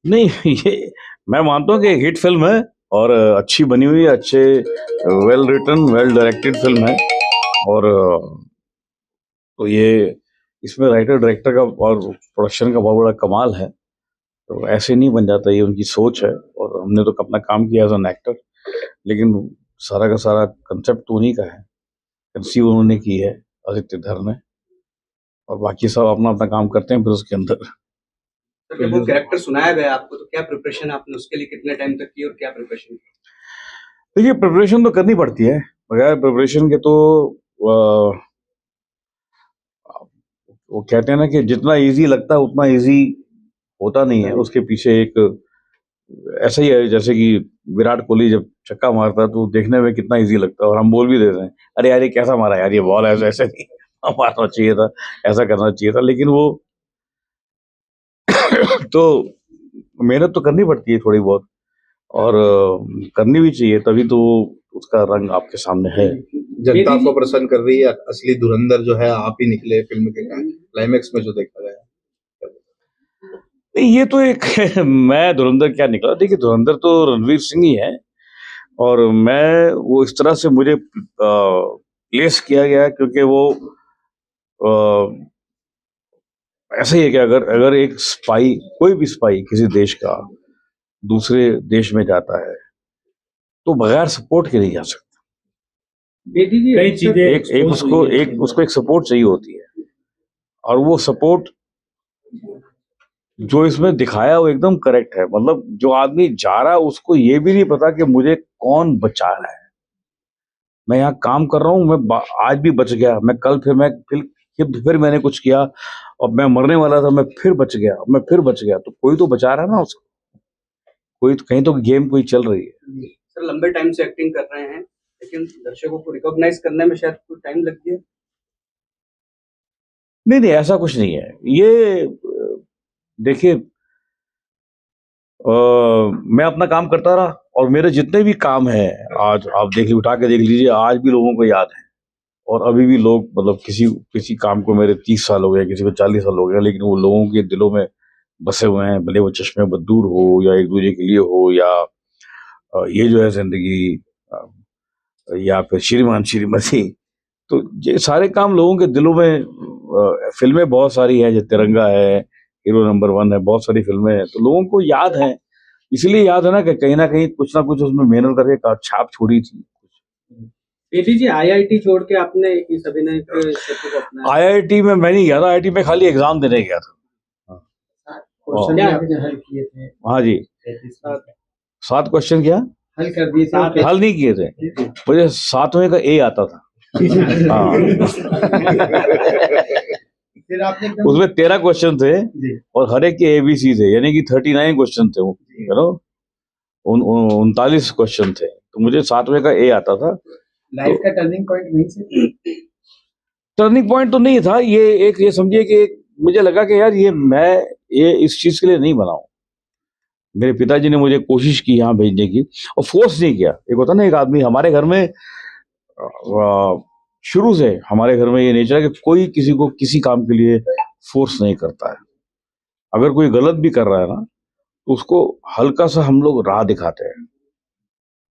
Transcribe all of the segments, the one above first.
नहीं ये मैं मानता हूँ कि हिट फिल्म है और अच्छी बनी हुई है, अच्छे well written well directed film है। और तो ये इसमें राइटर डायरेक्टर का और प्रोडक्शन का बहुत बड़ा कमाल है। तो ऐसे नहीं बन जाता, ये उनकी सोच है और हमने तो अपना काम किया एज एन एक्टर, लेकिन सारा का सारा कंसेप्ट तो उन्हीं का है, कंसीव उन्होंने की है, आदित्य धर ने। और बाकी सब अपना अपना काम करते हैं फिर उसके अंदर। जब वो कैरेक्टर सुनाया गया आपको तो क्या प्रिपरेशन आपने उसके लिए कितने टाइम तक की और क्या प्रिपरेशन? देखिए प्रिपरेशन तो करनी पड़ती है, बगैर प्रिपरेशन के तो वो कहते हैं ना कि जितना इजी लगता है उतना इजी होता नहीं है। उसके पीछे एक ऐसा ही है जैसे कि विराट कोहली जब छक्का मारता है तो देखने में कितना इजी लगता है और हम बोल भी देते हैं, अरे यार ये कैसा मारा यार, ये बॉल ऐसे ऐसे नहीं मारना चाहिए था, ऐसा करना चाहिए था। लेकिन वो तो मेहनत तो करनी पड़ती है थोड़ी बहुत, और करनी भी चाहिए, तभी तो उसका रंग आपके सामने है। जनता को प्रसन्न कर रही है, असली धुरंधर जो है आप ही निकले फिल्म के क्लाइमेक्स में जो देखा गया। नहीं ये तो एक मैं धुरंधर क्या निकला, देखिए धुरंधर तो रणवीर सिंह ही है। और मैं वो इस तरह से मुझे प्लेस किया गया क्योंकि वो ऐसा ही है कि अगर अगर एक स्पाई, कोई भी स्पाई किसी देश का दूसरे देश में जाता है तो बगैर सपोर्ट के नहीं जा सकता। कई चीजें एक उसको एक सपोर्ट चाहिए होती है, और वो सपोर्ट जो इसमें दिखाया वो एकदम करेक्ट है। मतलब जो आदमी जा रहा है उसको ये भी नहीं पता कि मुझे कौन बचा रहा है। मैं यहाँ काम कर रहा हूँ, मैं आज भी बच गया, मैं कल फिर मैंने कुछ किया और मैं मरने वाला था, मैं फिर बच गया, मैं फिर बच गया। तो कोई तो बचा रहा है ना उसको, कोई तो, कहीं तो गेम कोई चल रही है। सर लंबे टाइम से एक्टिंग कर रहे हैं, लेकिन दर्शकों को रिकॉग्नाइज करने में शायद कुछ टाइम लग गया। नहीं नहीं ऐसा कुछ नहीं है। ये देखिए मैं अपना काम करता रहा और मेरे जितने भी काम हैं आज आप उठा के देख लीजिए, आज भी लोगों को याद है। और अभी भी लोग, मतलब किसी किसी काम को मेरे 30 साल हो गए, किसी को 40 साल हो गया, लेकिन वो लोगों के दिलों में बसे हुए हैं, भले वो चश्मे बदूर हो या एक दूसरे के लिए हो, या ये जो है जिंदगी, या फिर श्रीमान श्रीमती। तो ये सारे काम लोगों के दिलों में, फिल्में बहुत सारी हैं, जैसे तिरंगा है, हीरो नंबर 1 है, बहुत सारी फिल्में हैं, तो लोगों को याद है। इसलिए याद है ना कि ना कहीं कुछ ना कुछ उसमें मेहनत करके एक छाप छोड़ी थी। बेटी जी आईआईटी छोड़ के आपने इस अभिनय के क्षेत्र को अपनाया। आईआईटी में मैं नहीं गया था, आईआईटी में खाली एग्जाम देने गया था। हल किए थे? हाँ जी, 7 क्वेश्चन क्या हल कर दिए थे? हल नहीं किए थे, मुझे 7वें का ए आता था। हाँ फिर आपने उसमें 13 क्वेश्चन थे और हर एक के ABC थे, यानी कि 39 क्वेश्चन थे वो, 39 क्वेश्चन थे, तो मुझे 7वें का ए आता था। लाइफ का टर्निंग पॉइंट वहीं से? टर्निंग पॉइंट तो नहीं था, ये समझिए कि मुझे लगा कि यार ये इस चीज के लिए नहीं बना हूं। मेरे पिताजी ने मुझे कोशिश की यहाँ भेजने की और फोर्स नहीं किया। एक होता ना, एक आदमी, हमारे घर में शुरू से हमारे घर में ये नेचर है कि कोई किसी को किसी काम के लिए फोर्स नहीं करता है। अगर कोई गलत भी कर रहा है ना तो उसको हल्का सा हम लोग राह दिखाते हैं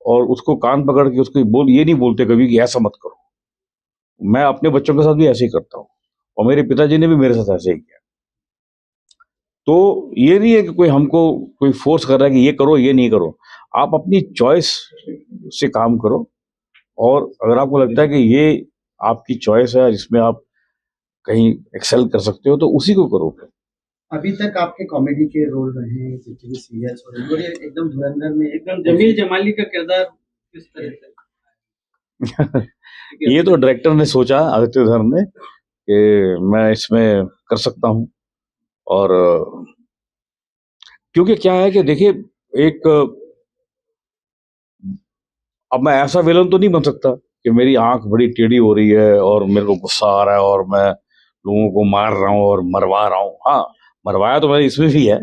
और उसको कान पकड़ के उसको ये नहीं बोलते कभी कि ऐसा मत करो। मैं अपने बच्चों के साथ भी ऐसे ही करता हूँ और मेरे पिताजी ने भी मेरे साथ ऐसे ही किया। तो ये नहीं है कि कोई फोर्स कर रहा है कि ये करो ये नहीं करो। आप अपनी चॉइस से काम करो, और अगर आपको लगता है कि ये आपकी चॉइस है जिसमें आप कहीं एक्सेल कर सकते हो तो उसी को करो। अभी तक आपके कॉमेडी के रोल रहे हैं, जितने सीरियल्स और एकदम धुरंधर में एकदम जमील जमाली का किरदार किस तरह से? ये तो डायरेक्टर ने सोचा, आदित्य धर ने, कि मैं इसमें कर सकता हूँ। और क्योंकि क्या है कि देखिए, अब मैं ऐसा विलन तो नहीं बन सकता कि मेरी आंख बड़ी टेढ़ी हो रही है और मेरे को गुस्सा आ रहा है और मैं लोगों को मार रहा हूँ और मरवा रहा हूँ। हाँ, मरवाया तो मैंने इसमें भी है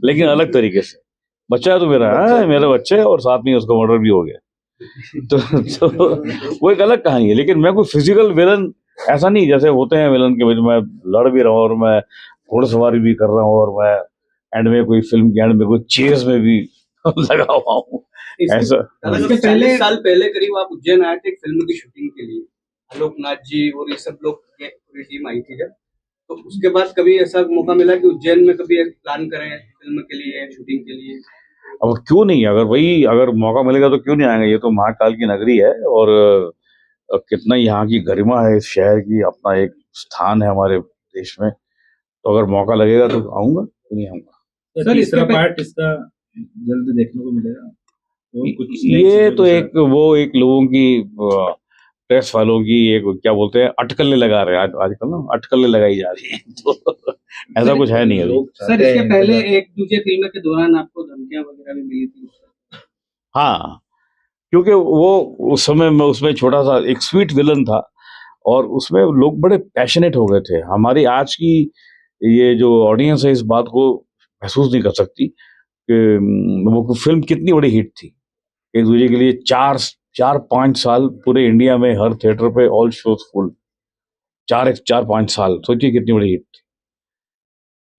लेकिन अलग तरीके से। बच्चा है तो मेरा बच्चा है और साथ में उसका मर्डर भी हो गया। तो वो एक अलग कहानी है। लेकिन मैं कोई फिजिकल विलन ऐसा नहीं, जैसे होते हैं विलन के, मैं लड़ भी रहा हूँ और मैं घोड़सवारी भी कर रहा हूँ और मैं एंड में कोई फिल्म के एंड में कोई चेयर्स में भी लगा हुआ हूँ ऐसा। इसके पहले साल पहले करीब आप उज्जैन आए थे एक फिल्म की शूटिंग के लिए, आलोकनाथ जी और ये सब लोग पूरी टीम आई थी जब, तो उसके बाद कभी ऐसा मौका मिला कि उज्जैन में कभी प्लान करें फिल्म के लिए, शूटिंग के लिए? अब क्यों नहीं, अगर मौका मिलेगा तो क्यों नहीं आएंगे। ये तो महाकाल की नगरी है और कितना यहाँ की गरिमा है, इस शहर की अपना एक स्थान है हमारे देश में। तो अगर मौका लगेगा तो आऊंगा, क्यों नहीं आऊंगा। सर तीसरा पार्ट इसका जल्द देखने को मिलेगा और कुछ ये तो एक लोगों की प्रेस वालों की एक क्या बोलते हैं अटकलें लगा रहे हैं आजकल ना, अटकलें लगाई जा रही हैं तो ऐसा कुछ है नहीं अभी। सर इसके पहले एक दूसरे फिल्म के दौरान आपको धमकियां वगैरह भी मिली थी? हाँ, क्योंकि वो उस समय में उसमें छोटा सा एक स्वीट विलन था और उसमें लोग बड़े पैशनेट हो गए थे। हमारी आज की ये जो ऑडियंस है इस बात को महसूस नहीं कर सकती कि वो फिल्म कितनी बड़ी हिट थी। एक दूसरे के लिए 4-5 साल पूरे इंडिया में हर थिएटर पे ऑल शोज फुल, 4-5 साल, सोचिए कितनी बड़ी हिट थी।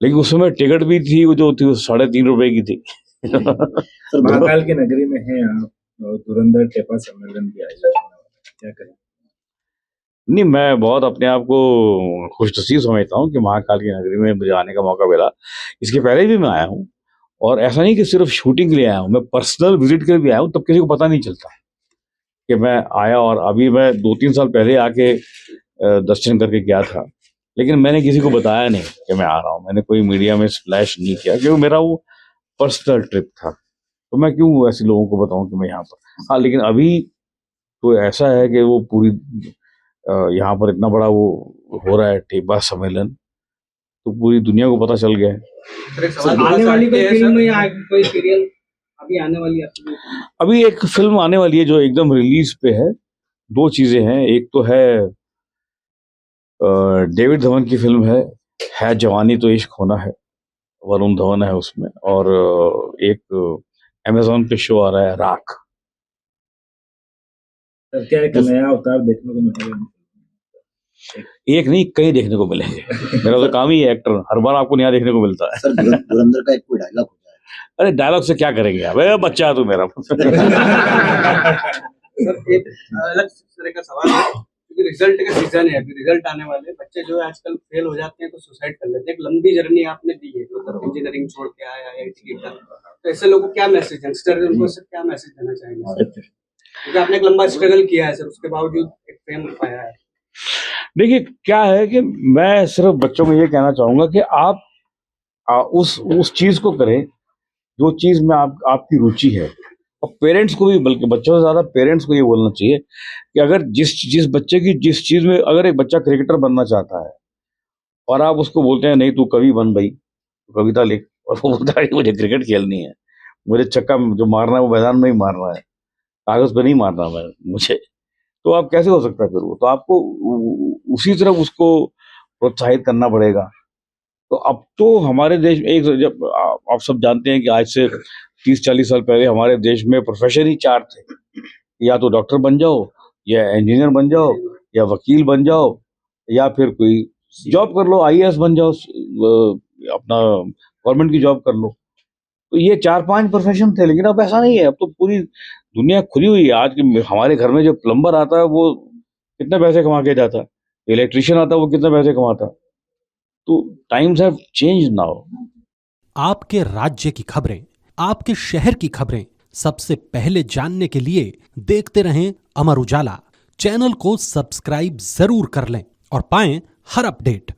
लेकिन उस समय टिकट भी थी वो जो थी वो 3.5 रुपए की थी। महाकाल की नगरी में है आप और धुरंधर टेपा सम्मेलन भी आयोजित होने वाला है, क्या करें? नहीं, मैं बहुत अपने आप को खुशनसीब समझता हूँ कि महाकाल की नगरी में मुझे आने का मौका मिला। इसके पहले भी मैं आया हूँ और ऐसा नहीं कि सिर्फ शूटिंग के लिए आया हूँ, मैं पर्सनल विजिट के लिए भी आया हूँ। तब किसी को पता नहीं चलता कि मैं आया, और अभी मैं 2-3 साल पहले आके दर्शन करके गया था, लेकिन मैंने किसी को बताया नहीं कि मैं आ रहा हूँ। मैंने कोई मीडिया में स्प्लैश नहीं किया क्योंकि मेरा वो पर्सनल ट्रिप था, तो मैं क्यों ऐसे लोगों को बताऊं कि मैं यहाँ पर। हाँ, लेकिन अभी तो ऐसा है कि वो पूरी यहाँ पर इतना बड़ा वो हो रहा है टेपा सम्मेलन, तो पूरी दुनिया को पता चल गया है। आने वाली कोई फिल्म या कोई सीरियल अभी आने वाली है? अभी एक फिल्म आने वाली है जो एकदम रिलीज पे है। 2 चीजें हैं, एक तो है डेविड धवन की फिल्म है जवानी तो इश्क होना है, वरुण धवन है उसमें, और एक अमेज़न पे शो आ रहा है राख। सर क्या एक नया अवतार देखने को मिलेगा? एक नहीं, कई देखने को मिलेंगे। मेरा तो काम ही है एक्टर, हर बार आपको नया देखने को मिलता है। सर धुरंधर का एक कोई डायलॉग हो जाए? अरे डायलॉग से क्या करेंगे आप, बच्चा है तू मेरा। सर एक अलग तरह का सवाल है, क्योंकि रिजल्ट का सीजन है, अभी रिजल्ट आने वाले बच्चे जो है आजकल फेल हो जाते हैं तो सुसाइड कर लेते हैं। एक लंबी जर्नी आपने दी है, मतलब इंजीनियरिंग छोड़ के आया IIT का, तो ऐसे लोगों को क्या मैसेज, यंगस्टर उनको सर क्या मैसेज देना चाहेंगे? क्योंकि आपने एक लंबा स्ट्रगल किया है सर, उसके बावजूद एक फेम पाया है। देखिए क्या है कि मैं सिर्फ बच्चों को ये कहना चाहूंगा कि आप उस चीज को करें जो चीज में आपकी रुचि है, और पेरेंट्स को भी, बल्कि बच्चों से ज्यादा पेरेंट्स को ये बोलना चाहिए कि अगर जिस बच्चे की जिस चीज में, अगर एक बच्चा क्रिकेटर बनना चाहता है और आप उसको बोलते हैं नहीं तू कवि बन भाई, तो कविता लिख, और वो बोलता है मुझे क्रिकेट खेलनी है, मुझे छक्का जो मारना है वो मैदान में ही मारना है, कागज पे नहीं मारना मुझे, तो आप कैसे हो सकता है फिर वो? तो आपको उसी तरफ उसको प्रोत्साहित करना पड़ेगा। तो अब तो हमारे देश में जब आप सब जानते हैं कि आज से 30-40 साल पहले हमारे देश में प्रोफेशन ही 4 थे, या तो डॉक्टर बन जाओ, या इंजीनियर बन जाओ, या वकील बन जाओ, या फिर कोई जॉब कर लो, IAS बन जाओ, अपना गवर्नमेंट की जॉब कर लो। तो ये 4-5 प्रोफेशन थे, लेकिन अब ऐसा नहीं है। अब तो पूरी दुनिया खुली हुई है। आज के हमारे घर में जो प्लम्बर आता है वो कितने पैसे कमा के जाता है, इलेक्ट्रिशियन आता है वो कितने पैसे कमाता है। तो टाइम्स हैव चेंज्ड नाउ। आपके राज्य की खबरें, आपके शहर की खबरें सबसे पहले जानने के लिए देखते रहें अमर उजाला। चैनल को सब्सक्राइब जरूर कर लें और पाएं हर अपडेट।